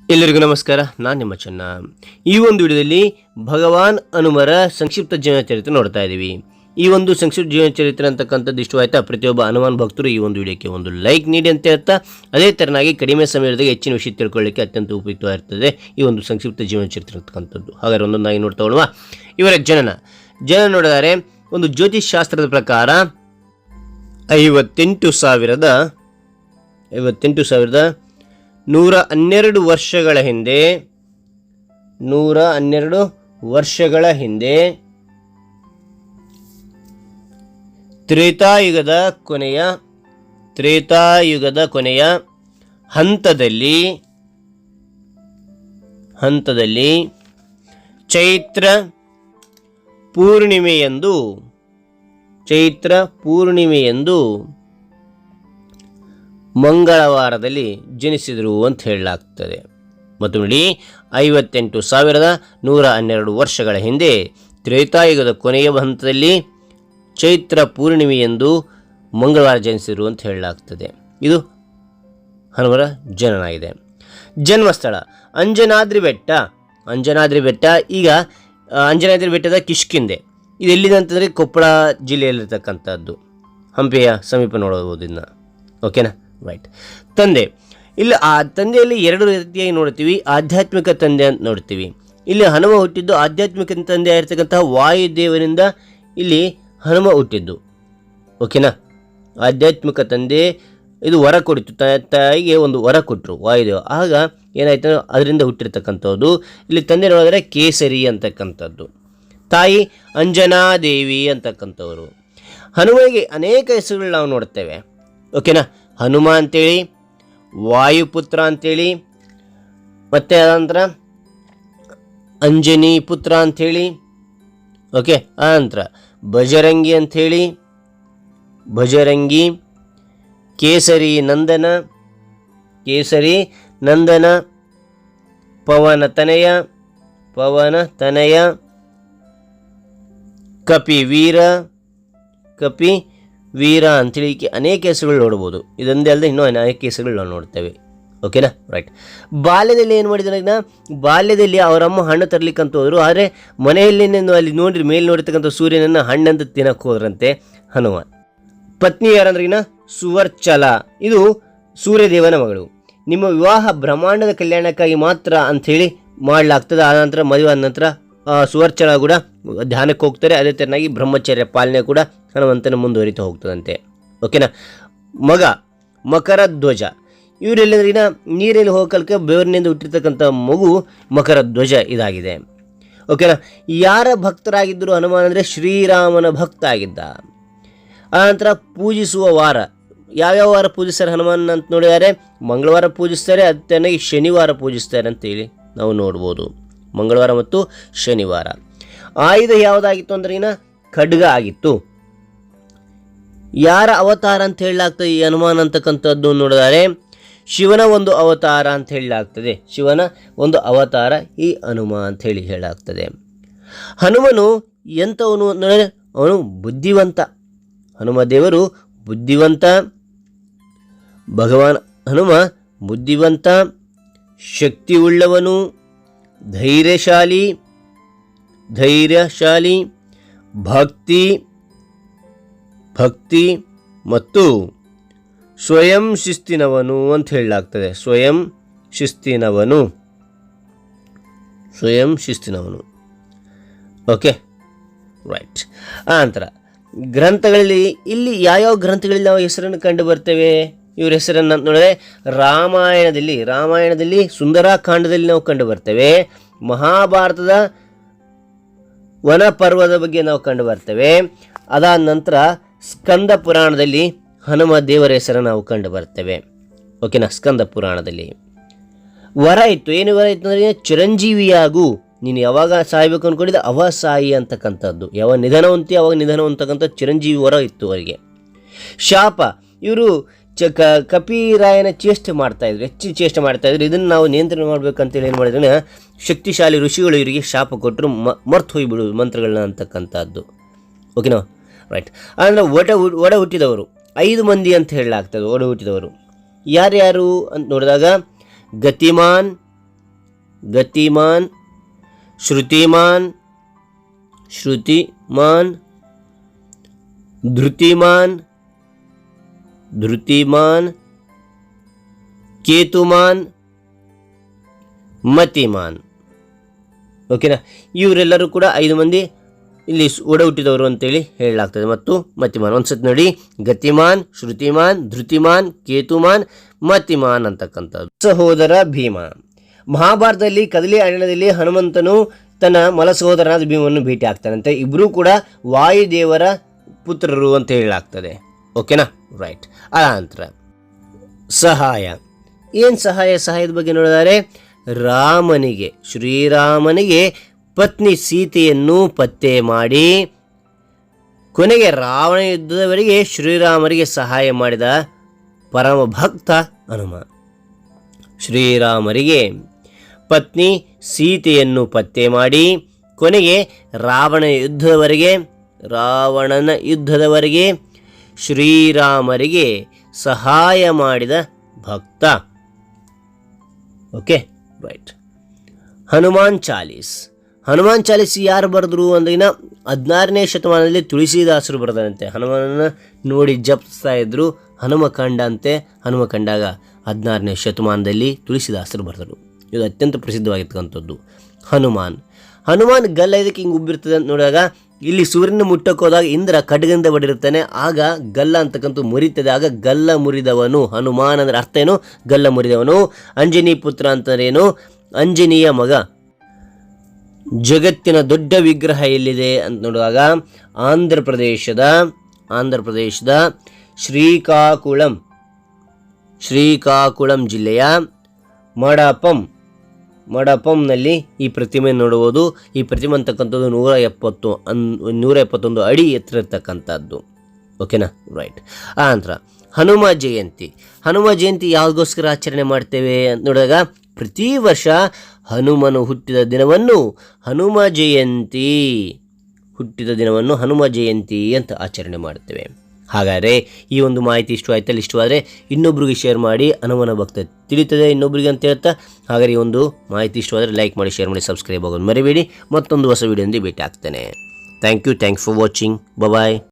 ಎಲ್ಲರಿಗೂ ನಮಸ್ಕಾರ. ನಾನು ನಿಮ್ಮ ಚೆನ್ನ. ಈ ಒಂದು ವಿಡಿಯೋದಲ್ಲಿ ಭಗವಾನ್ ಹನುಮರ ಸಂಕ್ಷಿಪ್ತ ಜೀವನ ಚರಿತ್ರೆ ನೋಡ್ತಾ ಇದ್ದೀವಿ. ಈ ಒಂದು ಸಂಕ್ಷಿಪ್ತ ಜೀವನ ಚರಿತ್ರೆ ಅಂತಕ್ಕಂಥದ್ದು ಇಷ್ಟವಾಯ್ತಾ? ಪ್ರತಿಯೊಬ್ಬ ಹನುಮಾನ್ ಭಕ್ತರು ಈ ಒಂದು ವಿಡಿಯೋಕ್ಕೆ ಒಂದು ಲೈಕ್ ನೀಡಿ ಅಂತ ಹೇಳ್ತಾ, ಅದೇ ಥರನಾಗಿ ಕಡಿಮೆ ಸಮಯದಲ್ಲಿ ಹೆಚ್ಚಿನ ವಿಷಯ ತಿಳ್ಕೊಳ್ಳಿಕ್ಕೆ ಅತ್ಯಂತ ಉಪಯುಕ್ತವಾಗಿರ್ತದೆ ಈ ಒಂದು ಸಂಕ್ಷಿಪ್ತ ಜೀವನ ಚರಿತ್ರೆ ಅಂತಕ್ಕಂಥದ್ದು. ಹಾಗಾದ್ರೆ ಒಂದೊಂದಾಗಿ ನೋಡ್ತಾ ಹೋಗುವ. ಇವರ ಜನನ ನೋಡಿದರೆ ಒಂದು ಜ್ಯೋತಿಷ್ ಶಾಸ್ತ್ರದ ಪ್ರಕಾರ 58,112 ವರ್ಷಗಳ ಹಿಂದೆ ತ್ರೇತಾಯುಗದ ಕೊನೆಯ ಹಂತದಲ್ಲಿ ಚೈತ್ರ ಪೂರ್ಣಿಮೆಯಂದು ಮಂಗಳವಾರದಲ್ಲಿ ಜನಿಸಿದರು ಅಂತ ಹೇಳಲಾಗ್ತದೆ. ಮತ್ತು ನೋಡಿ, 58,112 ವರ್ಷಗಳ ಹಿಂದೆ ತ್ರೇತಾಯುಗದ ಕೊನೆಯ ಹಂತದಲ್ಲಿ ಚೈತ್ರ ಪೂರ್ಣಿಮೆಯಂದು ಮಂಗಳವಾರ ಜನಿಸಿದರು ಅಂತ ಹೇಳಲಾಗ್ತದೆ. ಇದು ಹನುಮರ ಜನನ ಆಗಿದೆ. ಜನ್ಮಸ್ಥಳ ಅಂಜನಾದ್ರಿ ಬೆಟ್ಟ. ಈಗ ಅಂಜನಾದ್ರಿ ಬೆಟ್ಟದ ಕಿಷ್ಕಿಂದೆ. ಇದು ಎಲ್ಲಿದೆ ಅಂತಂದರೆ ಕೊಪ್ಪಳ ಜಿಲ್ಲೆಯಲ್ಲಿರ್ತಕ್ಕಂಥದ್ದು. ಹಂಪಿಯ ಸಮೀಪ ನೋಡಬಹುದು ಇದನ್ನ. ಓಕೆನಾ, ರೈಟ್. ತಂದೆ, ಇಲ್ಲಿ ಆ ತಂದೆಯಲ್ಲಿ ಎರಡು ರೀತಿಯಾಗಿ ನೋಡ್ತೀವಿ. ಆಧ್ಯಾತ್ಮಿಕ ತಂದೆ ಅಂತ ನೋಡ್ತೀವಿ. ಇಲ್ಲಿ ಹನುಮ ಹುಟ್ಟಿದ್ದು ಆಧ್ಯಾತ್ಮಿಕ ತಂದೆ ಆಗಿರ್ತಕ್ಕಂತಹ ವಾಯುದೇವರಿಂದ ಇಲ್ಲಿ ಹನುಮ ಹುಟ್ಟಿದ್ದು. ಓಕೆನಾ, ಆಧ್ಯಾತ್ಮಿಕ ತಂದೆ ಇದು ವರ ಕೊಡಿತು, ತಾಯಿಗೆ ಒಂದು ವರ ಕೊಟ್ಟರು ವಾಯುದೇವ. ಆಗ ಏನಾಯ್ತು, ಅದರಿಂದ ಹುಟ್ಟಿರ್ತಕ್ಕಂಥದ್ದು. ಇಲ್ಲಿ ತಂದೆ ನೋಡಿದ್ರೆ ಕೇಸರಿ ಅಂತಕ್ಕಂಥದ್ದು, ತಾಯಿ ಅಂಜನಾದೇವಿ ಅಂತಕ್ಕಂಥವ್ರು. ಹನುಮನಿಗೆ ಅನೇಕ ಹೆಸರುಗಳು ನಾವು ನೋಡ್ತೇವೆ. ಓಕೆನಾ, ಹನುಮ ಅಂತೇಳಿ, ವಾಯುಪುತ್ರ ಅಂತೇಳಿ, ಮತ್ತು ಅನಂತರ ಅಂಜನಿ ಪುತ್ರ ಅಂಥೇಳಿ. ಓಕೆ, ಆನಂತರ ಬಜರಂಗಿ, ಕೇಸರಿ ನಂದನ, ಪವನ ತನಯ, ಕಪಿ ವೀರ ಅಂಥೇಳಿ ಅನೇಕ ಹೆಸರುಗಳು ನೋಡ್ಬೋದು. ಇದೊಂದೇ ಅಲ್ಲದೆ ಇನ್ನೂ ಅನೇಕ ಹೆಸರುಗಳು ನಾವು ನೋಡ್ತೇವೆ. ಓಕೆನಾ, ರೈಟ್. ಬಾಲ್ಯದಲ್ಲಿ ಏನು ಮಾಡಿದ್ರೆ, ಬಾಲ್ಯದಲ್ಲಿ ಅವರಮ್ಮ ಹಣ್ಣು ತರಲಿಕ್ಕಂತ ಹೋದರು. ಆದರೆ ಮನೆಯಲ್ಲಿ ಅಲ್ಲಿ ಮೇಲೆ ನೋಡಿರ್ತಕ್ಕಂಥ ಸೂರ್ಯನನ್ನು ಹಣ್ಣಂತ ತಿನ್ನಕ್ಕೆ ಹೋದ್ರಂತೆ ಹನುಮ. ಪತ್ನಿ ಯಾರಂದ್ರಿಗಿನ ಸುವರ್ಚಲ. ಇದು ಸೂರ್ಯದೇವನ ಮಗಳು. ನಿಮ್ಮ ವಿವಾಹ ಬ್ರಹ್ಮಾಂಡದ ಕಲ್ಯಾಣಕ್ಕಾಗಿ ಮಾತ್ರ ಅಂಥೇಳಿ ಮಾಡಲಾಗ್ತದೆ. ಆನಂತರ ಮದುವೆ ಆದ ನಂತರ ಸುವರ್ಚಲ ಕೂಡ ಧ್ಯಾನಕ್ಕೆ ಹೋಗ್ತಾರೆ. ಅದೇ ಥರನಾಗಿ ಬ್ರಹ್ಮಚರ್ಯ ಪಾಲನೆ ಕೂಡ ಹನುಮಂತನ ಮುಂದುವರಿತಾ ಹೋಗ್ತದಂತೆ. ಓಕೆನಾ. ಮಗ ಮಕರಧ್ವಜ. ಇವರೆಲ್ಲರಿಗಿನ ನೀರಲ್ಲಿ ಹೋಗಲಿಕ್ಕೆ ಬೆವರಿನಿಂದ ಹುಟ್ಟಿರ್ತಕ್ಕಂಥ ಮಗು ಮಕರಧ್ವಜ ಇದಾಗಿದೆ. ಓಕೆನಾ. ಯಾರ ಭಕ್ತರಾಗಿದ್ದರು ಹನುಮಾನ್ ಅಂದರೆ ಶ್ರೀರಾಮನ ಭಕ್ತ ಆಗಿದ್ದ. ಆನಂತರ ಪೂಜಿಸುವ ವಾರ, ಯಾವ್ಯಾವ ವಾರ ಪೂಜಿಸ್ತಾರೆ ಹನುಮಾನ್ ಅಂತ ನೋಡಿದರೆ ಮಂಗಳವಾರ ಪೂಜಿಸ್ತಾರೆ, ಅದೇ ಶನಿವಾರ ಪೂಜಿಸ್ತಾರೆ ಅಂತೇಳಿ ನಾವು ನೋಡ್ಬೋದು. ಮಂಗಳವಾರ ಮತ್ತು ಶನಿವಾರ. ಆಯುಧ ಯಾವುದಾಗಿತ್ತು ಅಂದ್ರಿನ ಖಡ್ಗ ಆಗಿತ್ತು. ಯಾರ ಅವತಾರ ಅಂತ ಹೇಳಲಾಗ್ತದೆ ಈ ಹನುಮಾನ್ ಅಂತಕ್ಕಂಥದ್ದು ನೋಡಿದರೆ ಶಿವನ ಒಂದು ಅವತಾರ ಅಂತ ಹೇಳಲಾಗ್ತದೆ. ಶಿವನ ಒಂದು ಅವತಾರ ಈ ಹನುಮ ಅಂತ ಹೇಳಲಾಗ್ತದೆ. ಹನುಮನು ಎಂಥವನು ಅಂದರೆ ಅವನು ಬುದ್ಧಿವಂತ. ಹನುಮ ದೇವರು ಬುದ್ಧಿವಂತ. ಭಗವಾನ್ ಹನುಮ ಬುದ್ಧಿವಂತ, ಶಕ್ತಿಯುಳ್ಳವನು, ಧೈರ್ಯಶಾಲಿ, ಭಕ್ತಿ ಮತ್ತು ಸ್ವಯಂ ಶಿಸ್ತಿನವನು ಅಂತ ಹೇಳಲಾಗ್ತದೆ. ಸ್ವಯಂ ಶಿಸ್ತಿನವನು. Okay, right. ಆನಂತರ ಗ್ರಂಥಗಳಲ್ಲಿ ಇಲ್ಲಿ ಯಾವ್ಯಾವ ಗ್ರಂಥಗಳಲ್ಲಿ ನಾವು ಹೆಸರನ್ನು ಕಂಡು ಬರ್ತೇವೆ, ಇವ್ರ ಹೆಸರನ್ನು ನೋಡಿದ್ರೆ ರಾಮಾಯಣದಲ್ಲಿ ಸುಂದರಕಾಂಡದಲ್ಲಿ ನಾವು ಕಂಡು ಬರ್ತೇವೆ. ಮಹಾಭಾರತದ ವನ ಪರ್ವದ ಬಗ್ಗೆ ನಾವು ಕಂಡು ಬರ್ತೇವೆ. ಅದಾದ ನಂತರ ಸ್ಕಂದ ಪುರಾಣದಲ್ಲಿ ಹನುಮ ದೇವರ ಹೆಸರನ್ನು ನಾವು ಕಂಡು ಬರ್ತೇವೆ. ಓಕೆನಾ. ಸ್ಕಂದ ಪುರಾಣದಲ್ಲಿ ವರ ಇತ್ತು. ಏನು ವರ ಇತ್ತು ಅಂದರೆ ಚಿರಂಜೀವಿಯಾಗು, ನೀನು ಯಾವಾಗ ಸಾಯಬೇಕು ಅಂದ್ಕೊಂಡಿದ್ದೆ ಅವ ಸಾಯಿ ಅಂತಕ್ಕಂಥದ್ದು. ಯಾವಾಗ ನಿಧನವಂತಿ ಅವಾಗ ನಿಧನವಂತಕ್ಕಂಥ ಚಿರಂಜೀವಿ ವರ ಇತ್ತು ಅವರಿಗೆ. ಶಾಪ, ಇವರು ಕಪಿರಾಯನ ಚೇಷ್ಟೆ ಮಾಡ್ತಾಯಿದ್ರು, ಹೆಚ್ಚು ಚೇಷ್ಟೆ ಮಾಡ್ತಾಯಿದ್ರು. ಇದನ್ನು ನಾವು ನಿಯಂತ್ರಣ ಮಾಡಬೇಕಂತೇಳಿ ಏನು ಮಾಡಿದ್ರೆ ಶಕ್ತಿಶಾಲಿ ಋಷಿಗಳು ಇವರಿಗೆ ಶಾಪ ಕೊಟ್ಟರು, ಮರ್ತು ಹೋಗಿಬಿಡು ಮಂತ್ರಗಳನ್ನ ಅಂತಕ್ಕಂಥದ್ದು. ಓಕೆನಾ, ರೈಟ್. ಅಂದರೆ ಒಡ ಹುಟ್ಟಿದವರು 5 ಮಂದಿ ಅಂತ ಹೇಳಲಾಗ್ತದೆ. ಒಡ ಹುಟ್ಟಿದವರು ಯಾರ್ಯಾರು ಅಂತ ನೋಡಿದಾಗ ಗತಿಮಾನ್, ಗತಿಮಾನ್, ಶ್ರುತಿಮಾನ್, ಶ್ರುತಿಮಾನ್, ಧೃತಿಮಾನ್, ಧೃತಿಮಾನ್, ಕೇತುಮಾನ್, ಮತಿಮಾನ್. ಓಕೆನಾ, ಇವರೆಲ್ಲರೂ ಕೂಡ 5 ಮಂದಿ ಇಲ್ಲಿ ಒಡ ಹುಟ್ಟಿದವರು ಅಂತೇಳಿ ಹೇಳಲಾಗ್ತದೆ. ಮತ್ತು ಮತಿಮಾನ್ ಒಂದ್ಸತಿ ನೋಡಿ, ಗತಿಮಾನ್, ಶ್ರುತಿಮಾನ್, ಧೃತಿಮಾನ್, ಕೇತುಮಾನ್, ಮತಿಮಾನ್ ಅಂತಕ್ಕಂಥದ್ದು. ಸಹೋದರ ಭೀಮ. ಮಹಾಭಾರತದಲ್ಲಿ ಕದಲಿ ಅರಣ್ಯದಲ್ಲಿ ಹನುಮಂತನು ತನ್ನ ಮಲ ಸಹೋದರನಾದ ಭೀಮವನ್ನು ಭೇಟಿ ಆಗ್ತಾನಂತೆ. ಇಬ್ಬರೂ ಕೂಡ ವಾಯುದೇವರ ಪುತ್ರರು ಅಂತ ಹೇಳಲಾಗ್ತದೆ. ಓಕೆನಾ, ರೈಟ್. ಆ ನಂತರ ಸಹಾಯ. ಏನು ಸಹಾಯದ ಬಗ್ಗೆ ನೋಡಿದರೆ, ರಾಮನಿಗೆ, ಶ್ರೀರಾಮನಿಗೆ ಪತ್ನಿ ಸೀತೆಯನ್ನು ಪತ್ತೆ ಮಾಡಿ ಕೊನೆಗೆ ರಾವಣ ಯುದ್ಧದವರೆಗೆ ಶ್ರೀರಾಮರಿಗೆ ಸಹಾಯ ಮಾಡಿದ ಪರಮ ಭಕ್ತ ಹನುಮ. ಶ್ರೀರಾಮರಿಗೆ ಪತ್ನಿ ಸೀತೆಯನ್ನು ಪತ್ತೆ ಮಾಡಿ ಕೊನೆಗೆ ರಾವಣನ ಯುದ್ಧದವರೆಗೆ ಶ್ರೀರಾಮರಿಗೆ ಸಹಾಯ ಮಾಡಿದ ಭಕ್ತ. Okay, right. ಹನುಮಾನ್ ಚಾಲೀಸ್ ಯಾರು ಬರೆದ್ರು ಅಂದ್ರಿನ 16ನೇ ಶತಮಾನದಲ್ಲಿ ತುಳಸಿದಾಸರು ಬರೆದಂತೆ. ಹನುಮನನ್ನು ನೋಡಿ ಜಪಿಸ್ತಾ ಇದ್ರು, ಹನುಮಕಂಡ ಅಂತೆ. ಹನುಮಕಂಡಾಗ 16ನೇ ಶತಮಾನದಲ್ಲಿ ತುಳಸಿದಾಸರು ಬರೆದರು. ಇದು ಅತ್ಯಂತ ಪ್ರಸಿದ್ಧವಾಗಿರ್ತಕ್ಕಂಥದ್ದು. ಹನುಮಾನ್ ಗಲ್ಲ ಇದಕ್ಕೆ ಹಿಂಗೆ ಉಬ್ಬಿರ್ತದೆ ಅಂತ ನೋಡಿದಾಗ, ಇಲ್ಲಿ ಸೂರ್ಯನ ಮುಟ್ಟಕ್ಕೆ ಹೋದಾಗ ಇಂದ್ರ ಖಡ್ಗದಿಂದ ಬಡಿರ್ತಾನೆ, ಆಗ ಗಲ್ಲ ಅಂತಕ್ಕಂಥ ಮುರಿತದೆ. ಆಗ ಗಲ್ಲ ಮುರಿದವನು ಹನುಮಾನ್ ಅಂದ್ರೆ ಅರ್ಥ ಏನು? ಗಲ್ಲ ಮುರಿದವನು. ಅಂಜನಿ ಪುತ್ರ ಅಂತಂದ್ರೇನು? ಅಂಜನಿಯ ಮಗ. ಜಗತ್ತಿನ ದೊಡ್ಡ ವಿಗ್ರಹ ಎಲ್ಲಿದೆ ಅಂತ ನೋಡುವಾಗ ಆಂಧ್ರ ಪ್ರದೇಶದ ಶ್ರೀಕಾಕುಳಂ ಜಿಲ್ಲೆಯ ಮಡಪಂನಲ್ಲಿ ಈ ಪ್ರತಿಮೆ ನೋಡುವುದು. ಈ ಪ್ರತಿಮೆ ಅಂತಕ್ಕಂಥದ್ದು 171 ಅಡಿ ಎತ್ತರ ಇರ್ತಕ್ಕಂಥದ್ದು. ಓಕೆನಾ, ರೈಟ್. ಆ ನಂತರ ಹನುಮ ಜಯಂತಿ ಯಾವುದಕ್ಕೋಸ್ಕರ ಆಚರಣೆ ಮಾಡ್ತೇವೆ ಅಂತ ನೋಡಿದಾಗ, ಪ್ರತಿ ವರ್ಷ ಹನುಮನು ಹುಟ್ಟಿದ ದಿನವನ್ನು ಹನುಮ ಜಯಂತಿ ಅಂತ ಆಚರಣೆ ಮಾಡ್ತೇವೆ. ಹಾಗಾದರೆ ಈ ಒಂದು ಮಾಹಿತಿ ಇಷ್ಟವಾದರೆ ಇನ್ನೊಬ್ರಿಗೆ ಶೇರ್ ಮಾಡಿ. ಹನುಮನ ಭಕ್ತ ತಿಳಿತದೆ ಇನ್ನೊಬ್ರಿಗೆ ಅಂತ ಹೇಳ್ತಾ, ಹಾಗಾದರೆ ಈ ಒಂದು ಮಾಹಿತಿ ಇಷ್ಟವಾದರೆ ಲೈಕ್ ಮಾಡಿ, ಶೇರ್ ಮಾಡಿ, ಸಬ್ಸ್ಕ್ರೈಬ್ ಆಗೋದು ಮರಿಬೇಡಿ. ಮತ್ತೊಂದು ಹೊಸ ವಿಡಿಯೋದಿಂದ ಭೇಟಿ ಆಗ್ತೇನೆ. Thank you for watching. Bye.